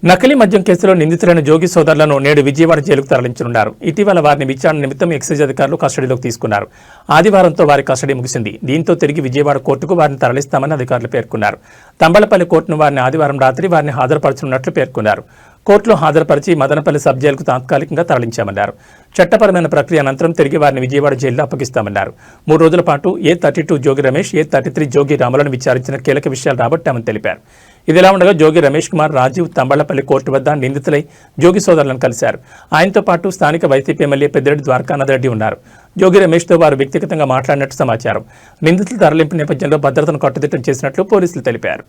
నకిలీ మద్యం కేసులో నిందితులైన జోగి సోదరులను నేడు విజయవాడ జైలుకు తరలించనున్నారు. ఇటీవల వారిని విచారణ నిమిత్తం ఎక్సైజ్ అధికారులు కస్టడీలోకి తీసుకున్నారు. ఆదివారంతో వారి కస్టడీ ముగిసింది. దీంతో తిరిగి విజయవాడ కోర్టుకు వారిని తరలిస్తామని అధికారులు పేర్కొన్నారు. తంబళ్లపల్లి కోర్టును వారిని ఆదివారం రాత్రి వారిని హాజరుపరచనున్నట్లు పేర్కొన్నారు. కోర్టులో హాజరుపరిచి మదనపల్లి సబ్ జైలుకు తాత్కాలికంగా తరలించామన్నారు. చట్టపరమైన ప్రక్రియ అనంతరం తిరిగి వారిని విజయవాడ జైల్లో అప్పగిస్తామన్నారు. 3 రోజుల పాటు A32 జోగి రమేష్, A33 జోగి రాములను విచారించిన కీలక విషయాలు రాబట్టామని తెలిపారు. ఇదిలా ఉండగా జోగి రమేష్ కుమార్, రాజీవ్ తంబళ్లపల్లి కోర్టు వద్ద నిందితులై జోగి సోదరులను కలిశారు. ఆయనతో పాటు స్థానిక వైసీపీ ఎమ్మెల్యే పెద్దిరెడ్డి ద్వారకానాథ్ రెడ్డి ఉన్నారు. జోగి రమేష్తో వారు వ్యక్తిగతంగా మాట్లాడినట్టు సమాచారం. నిందితుల తరలింపు నేపథ్యంలో భద్రతను కట్టుదిట్టం చేసినట్లు పోలీసులు తెలిపారు.